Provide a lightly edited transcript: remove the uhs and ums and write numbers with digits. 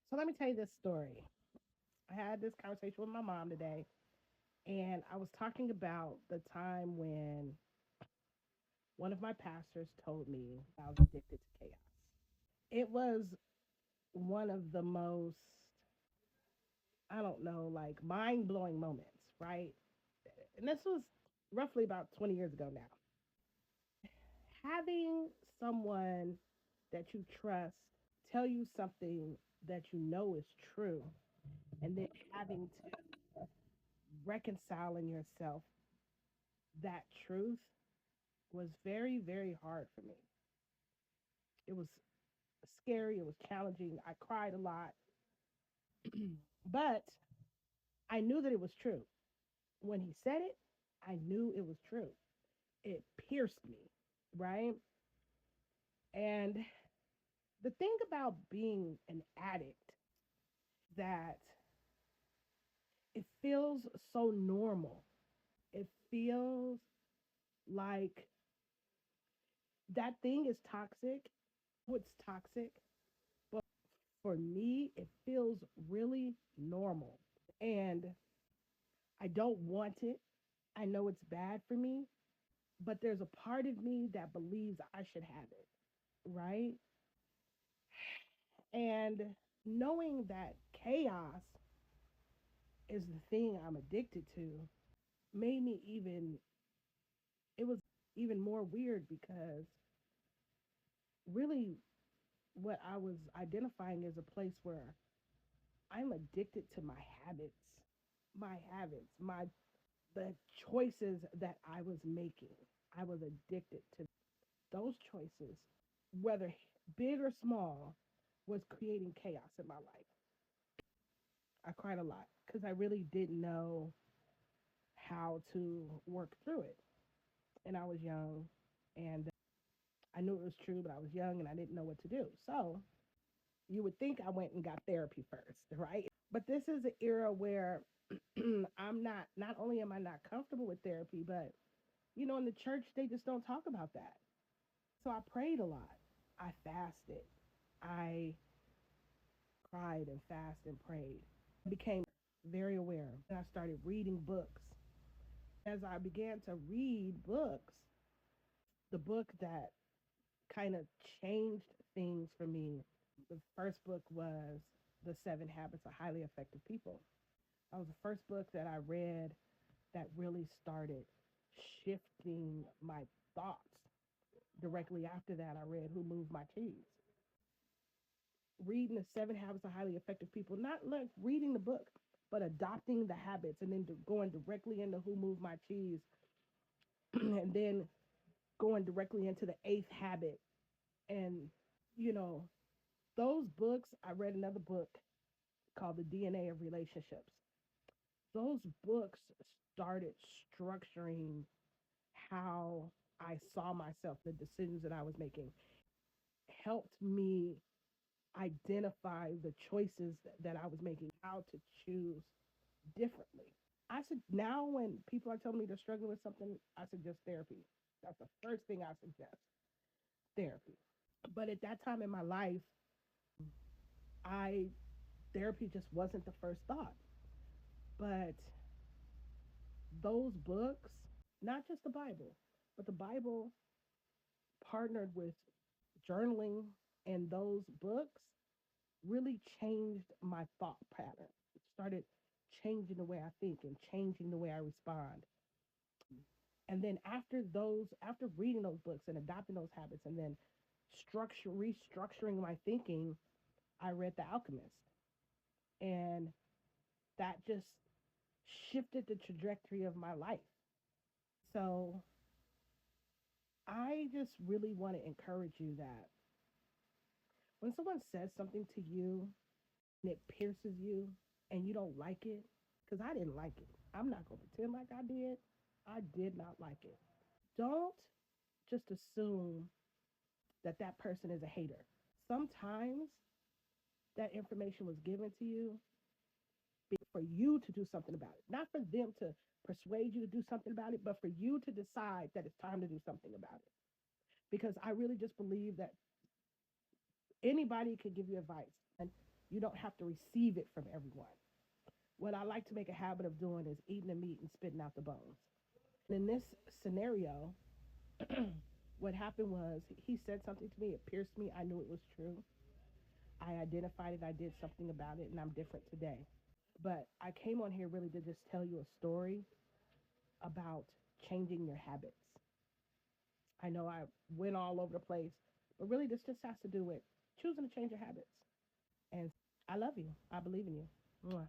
So let me tell you this story. I had this conversation with my mom today, and I was talking about the time when one of my pastors told me I was addicted to chaos. It was one of the most, I don't know, like mind blowing moments, right? And this was roughly about 20 years ago now. Having someone that you trust tell you something that you know is true, and then having to reconcile in yourself that truth was very, very hard for me. It was scary, it was challenging. I cried a lot, but I knew that it was true. When he said it, I knew it was true. It pierced me, right? And the thing about being an addict that it feels so normal. It feels like that thing is toxic. It's toxic, but for me, it feels really normal. And I don't want it. I know it's bad for me, but there's a part of me that believes I should have it, right? And knowing that chaos is the thing I'm addicted to made me even, it was even more weird because really what I was identifying as a place where I'm addicted to my habits, the choices that I was making. I was addicted to those choices, whether big or small, was creating chaos in my life. I cried a lot because I really didn't know how to work through it. And I was young and I knew it was true, but I was young and I didn't know what to do. So you would think I went and got therapy first, right? But this is an era where not only am I not comfortable with therapy, but in the church, they just don't talk about that. So I prayed a lot. I fasted. I cried and fasted and prayed. I became very aware. And I started reading books. As I began to read books, the book that kind of changed things for me, the first book was The Seven Habits of Highly Effective People. That was the first book that I read that really started shifting my thoughts. Directly after that, I read Who Moved My Cheese. Reading The Seven Habits of Highly Effective People, not like reading the book, but adopting the habits and then going directly into Who Moved My Cheese and then going directly into the eighth habit. And, you know, those books, I read another book called The DNA of Relationships. Those books started structuring how I saw myself, the decisions that I was making, helped me identify the choices that I was making, how to choose differently. I said now when people are telling me they're struggling with something, I suggest therapy. That's the first thing I suggest, therapy. But at that time in my life, I therapy just wasn't the first thought. But those books, not just the Bible, but the Bible partnered with journaling and those books really changed my thought pattern. It started changing the way I think and changing the way I respond. And then after reading those books and adopting those habits and then restructuring my thinking, I read The Alchemist. And that just shifted the trajectory of my life. So I just really want to encourage you that when someone says something to you and it pierces you and you don't like it, because I didn't like it, I'm not going to pretend like I did. I did not like it. Don't just assume that that person is a hater. Sometimes that information was given to you for you to do something about it, not for them to persuade you to do something about it, but for you to decide that it's time to do something about it. Because I really just believe that anybody could give you advice, and don't have to receive it from everyone. What I like to make a habit of doing is eating the meat and spitting out the bones. And in this scenario, what happened was he said something to me. It pierced me. I knew it was true. I identified it. I did something about it, and I'm different today. But I came on here really to just tell you a story about changing your habits. I know I went all over the place, but really this just has to do with choosing to change your habits. And I love you. I believe in you. Mwah.